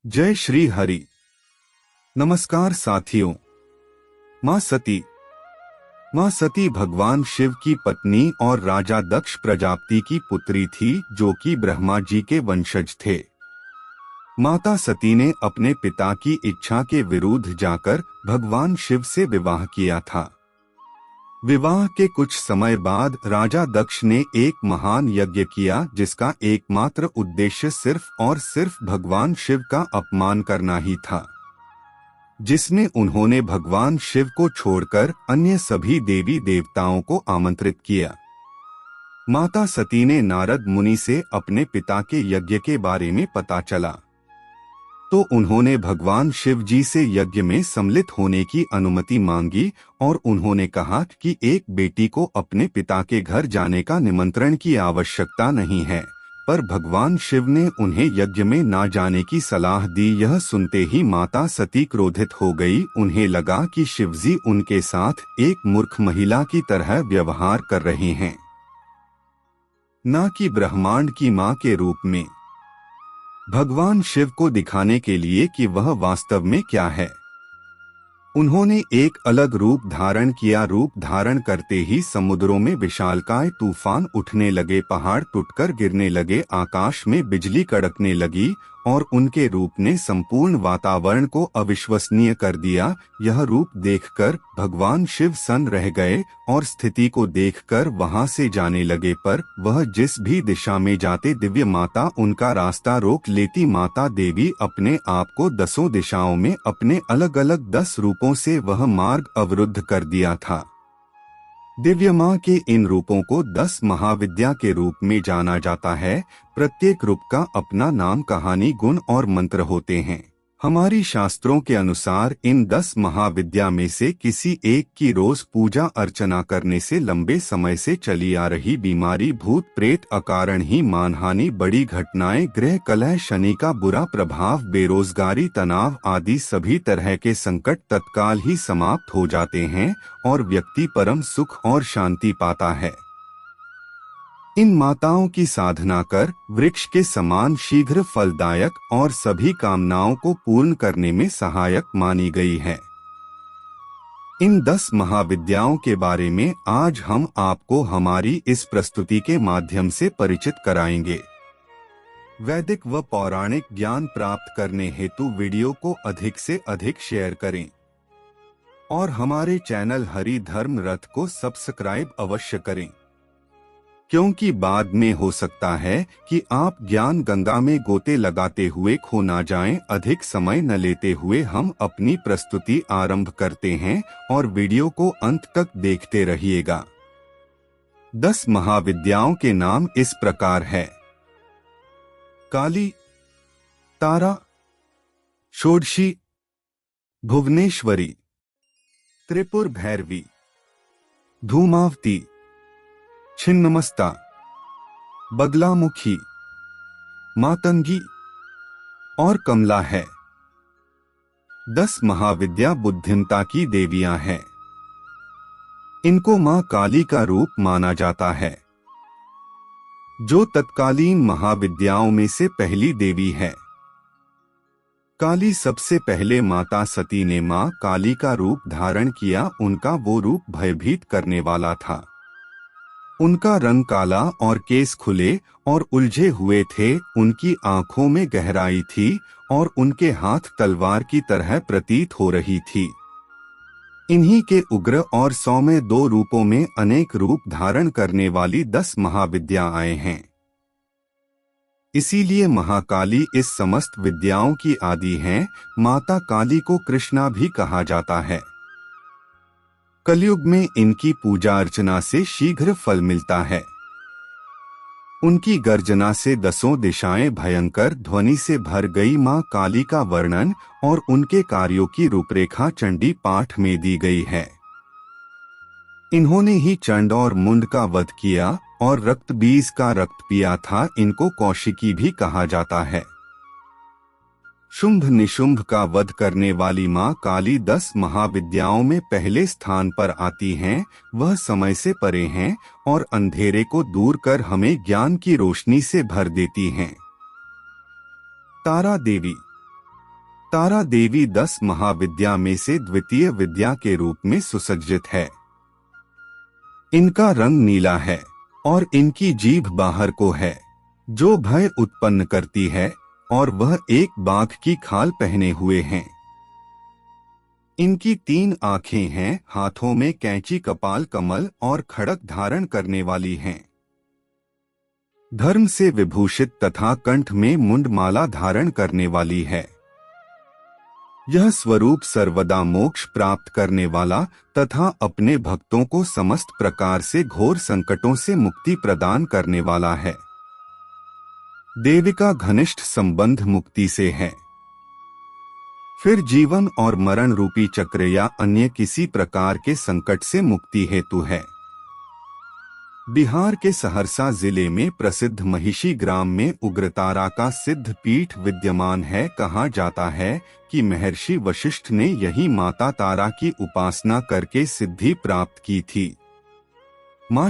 जय श्री हरि। नमस्कार साथियों। माँ सती भगवान शिव की पत्नी और राजा दक्ष प्रजापति की पुत्री थी, जो कि ब्रह्मा जी के वंशज थे। माता सती ने अपने पिता की इच्छा के विरुद्ध जाकर भगवान शिव से विवाह किया था। विवाह के कुछ समय बाद राजा दक्ष ने एक महान यज्ञ किया, जिसका एकमात्र उद्देश्य सिर्फ और सिर्फ भगवान शिव का अपमान करना ही था, जिसमें उन्होंने भगवान शिव को छोड़कर अन्य सभी देवी देवताओं को आमंत्रित किया। माता सती ने नारद मुनि से अपने पिता के यज्ञ के बारे में पता चला, तो उन्होंने भगवान शिव जी से यज्ञ में सम्मिलित होने की अनुमति मांगी और उन्होंने कहा कि एक बेटी को अपने पिता के घर जाने का निमंत्रण की आवश्यकता नहीं है, पर भगवान शिव ने उन्हें यज्ञ में ना जाने की सलाह दी। यह सुनते ही माता सती क्रोधित हो गई। उन्हें लगा कि शिवजी उनके साथ एक मूर्ख महिला की तरह व्यवहार कर रहे हैं, न कि ब्रह्मांड की मां के रूप में, भगवान शिव को दिखाने के लिए कि वह वास्तव में क्या है। उन्होंने एक अलग रूप धारण किया। रूप धारण करते ही समुद्रों में विशालकाय तूफान उठने लगे, पहाड़ टूटकर गिरने लगे, आकाश में बिजली कड़कने लगी और उनके रूप ने संपूर्ण वातावरण को अविश्वसनीय कर दिया। यह रूप देखकर भगवान शिव सन्न रह गए और स्थिति को देखकर वहां से जाने लगे, पर वह जिस भी दिशा में जाते दिव्य माता उनका रास्ता रोक लेती। माता देवी अपने आप को 10 दिशाओं में अपने अलग अलग 10 रूपों से वह मार्ग अवरुद्ध कर दिया था। दिव्य मां के इन रूपों को 10 महाविद्या के रूप में जाना जाता है। प्रत्येक रूप का अपना नाम, कहानी, गुण और मंत्र होते हैं। हमारी शास्त्रों के अनुसार इन 10 महाविद्या में से किसी एक की रोज पूजा अर्चना करने से लंबे समय से चली आ रही बीमारी, भूत प्रेत, अकारण ही मानहानि, बड़ी घटनाएं, ग्रह कलह, शनि का बुरा प्रभाव, बेरोजगारी, तनाव आदि सभी तरह के संकट तत्काल ही समाप्त हो जाते हैं और व्यक्ति परम सुख और शांति पाता है। इन माताओं की साधना कर वृक्ष के समान शीघ्र फलदायक और सभी कामनाओं को पूर्ण करने में सहायक मानी गई है। इन 10 महाविद्याओं के बारे में आज हम आपको हमारी इस प्रस्तुति के माध्यम से परिचित कराएंगे। वैदिक व पौराणिक ज्ञान प्राप्त करने हेतु वीडियो को अधिक से अधिक शेयर करें और हमारे चैनल हरि धर्म रथ को सब्सक्राइब अवश्य करें, क्योंकि बाद में हो सकता है कि आप ज्ञान गंगा में गोते लगाते हुए खो ना जाएं। अधिक समय न लेते हुए हम अपनी प्रस्तुति आरंभ करते हैं और वीडियो को अंत तक देखते रहिएगा। 10 महाविद्याओं के नाम इस प्रकार है: काली, तारा, षोडशी, भुवनेश्वरी, त्रिपुर भैरवी, धूमावती, छिन्नमस्ता, बगलामुखी, मातंगी और कमला है। 10 महाविद्या बुद्धिमता की देवियां हैं। इनको मां काली का रूप माना जाता है, जो तत्कालीन महाविद्याओं में से पहली देवी है। काली सबसे पहले माता सती ने मां काली का रूप धारण किया। उनका वो रूप भयभीत करने वाला था। उनका रंग काला और केस खुले और उलझे हुए थे। उनकी आंखों में गहराई थी और उनके हाथ तलवार की तरह प्रतीत हो रही थी। इन्हीं के उग्र और सौम्य 2 रूपों में अनेक रूप धारण करने वाली 10 महाविद्याएं हैं। इसीलिए महाकाली इस समस्त विद्याओं की आदि हैं। माता काली को कृष्णा भी कहा जाता है। कलयुग में इनकी पूजा अर्चना से शीघ्र फल मिलता है। उनकी गर्जना से 10 दिशाएं भयंकर ध्वनि से भर गई। मां काली का वर्णन और उनके कार्यों की रूपरेखा चंडी पाठ में दी गई है। इन्होंने ही चंड और मुंड का वध किया और रक्त बीज का रक्त पिया था। इनको कौशिकी भी कहा जाता है। शुंभ निशुंभ का वध करने वाली मां काली 10 महाविद्याओं में पहले स्थान पर आती हैं। वह समय से परे हैं और अंधेरे को दूर कर हमें ज्ञान की रोशनी से भर देती हैं। तारा देवी तारा देवी 10 महाविद्या में से द्वितीय विद्या के रूप में सुसज्जित है। इनका रंग नीला है और इनकी जीभ बाहर को है, जो भय उत्पन्न करती है, और वह एक बाघ की खाल पहने हुए हैं। इनकी 3 आंखें हैं, हाथों में कैंची, कपाल कमल और खड़ग धारण करने वाली हैं। धर्म से विभूषित तथा कंठ में मुंडमाला धारण करने वाली है। यह स्वरूप सर्वदा मोक्ष प्राप्त करने वाला तथा अपने भक्तों को समस्त प्रकार से घोर संकटों से मुक्ति प्रदान करने वाला है। देविका घनिष्ठ संबंध मुक्ति से है। फिर जीवन और मरण रूपी चक्र या अन्य किसी प्रकार के संकट से मुक्ति हेतु है। बिहार के सहरसा जिले में प्रसिद्ध महिषी ग्राम में उग्रतारा का सिद्ध पीठ विद्यमान है। कहा जाता है कि महर्षि वशिष्ठ ने यही माता तारा की उपासना करके सिद्धि प्राप्त की थी। मां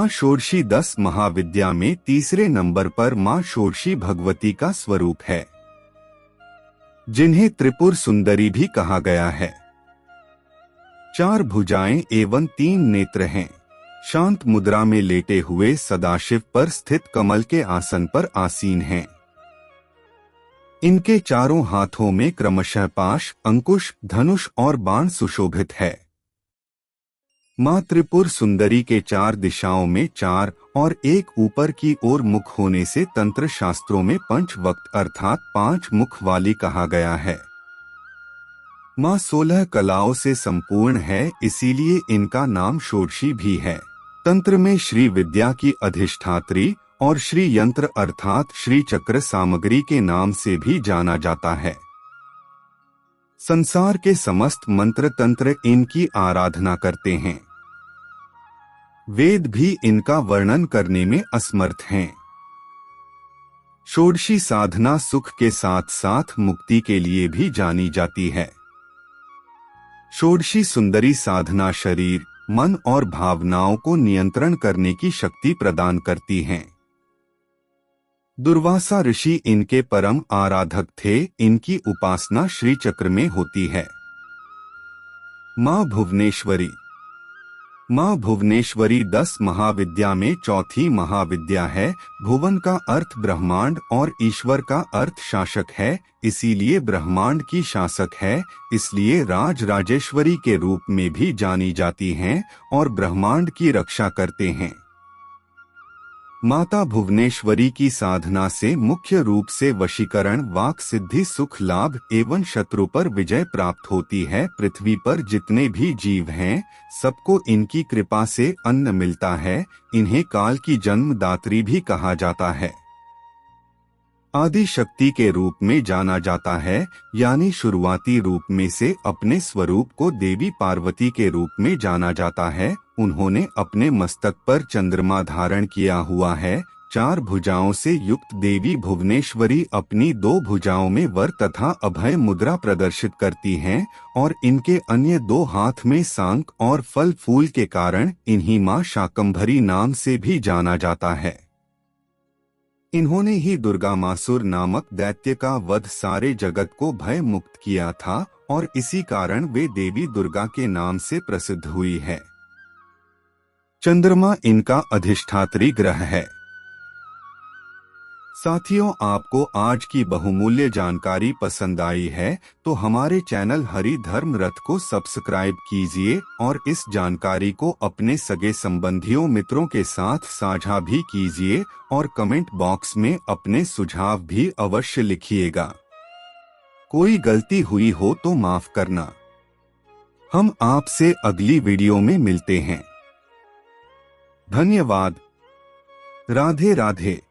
षोडशी 10 महाविद्या में तीसरे नंबर पर मां षोडशी भगवती का स्वरूप है, जिन्हें त्रिपुर सुंदरी भी कहा गया है। 4 भुजाएं एवं 3 नेत्र हैं। शांत मुद्रा में लेटे हुए सदाशिव पर स्थित कमल के आसन पर आसीन हैं। इनके चारों हाथों में क्रमशः पाश, अंकुश, धनुष और बाण सुशोभित है। मां त्रिपुर सुंदरी के 4 दिशाओं में 4 और एक ऊपर की ओर मुख होने से तंत्र शास्त्रों में पंचवक्त अर्थात 5 मुख वाली कहा गया है। मां 16 कलाओं से संपूर्ण है, इसीलिए इनका नाम षोडशी भी है। तंत्र में श्री विद्या की अधिष्ठात्री और श्री यंत्र अर्थात श्री चक्र सामग्री के नाम से भी जाना जाता है। संसार के समस्त मंत्र तंत्र इनकी आराधना करते हैं। वेद भी इनका वर्णन करने में असमर्थ हैं। षोडशी साधना सुख के साथ साथ मुक्ति के लिए भी जानी जाती है। षोडशी सुंदरी साधना शरीर, मन और भावनाओं को नियंत्रण करने की शक्ति प्रदान करती हैं। दुर्वासा ऋषि इनके परम आराधक थे। इनकी उपासना श्री चक्र में होती है। मां भुवनेश्वरी 10 महाविद्या में चौथी महाविद्या है। भुवन का अर्थ ब्रह्मांड और ईश्वर का अर्थ शासक है, इसीलिए ब्रह्मांड की शासक है। इसलिए राजेश्वरी के रूप में भी जानी जाती हैं और ब्रह्मांड की रक्षा करते हैं। माता भुवनेश्वरी की साधना से मुख्य रूप से वशीकरण, वाक सिद्धि, सुख लाभ एवं शत्रु पर विजय प्राप्त होती है। पृथ्वी पर जितने भी जीव हैं, सबको इनकी कृपा से अन्न मिलता है। इन्हें काल की जन्मदात्री भी कहा जाता है। आदि शक्ति के रूप में जाना जाता है, यानी शुरुआती रूप में से अपने स्वरूप को देवी पार्वती के रूप में जाना जाता है। उन्होंने अपने मस्तक पर चंद्रमा धारण किया हुआ है। 4 भुजाओं से युक्त देवी भुवनेश्वरी अपनी 2 भुजाओं में वर तथा अभय मुद्रा प्रदर्शित करती हैं और इनके अन्य 2 हाथ में सांक और फल फूल के कारण इन्हीं मां शाकंभरी नाम से भी जाना जाता है। इन्होंने ही दुर्गामासुर नामक दैत्य का वध सारे जगत को भय मुक्त किया था और इसी कारण वे देवी दुर्गा के नाम से प्रसिद्ध हुई है। चंद्रमा इनका अधिष्ठात्री ग्रह है। साथियों, आपको आज की बहुमूल्य जानकारी पसंद आई है तो हमारे चैनल हरि धर्म रथ को सब्सक्राइब कीजिए और इस जानकारी को अपने सगे संबंधियों मित्रों के साथ साझा भी कीजिए और कमेंट बॉक्स में अपने सुझाव भी अवश्य लिखिएगा। कोई गलती हुई हो तो माफ करना। हम आपसे अगली वीडियो में मिलते हैं। धन्यवाद। राधे राधे।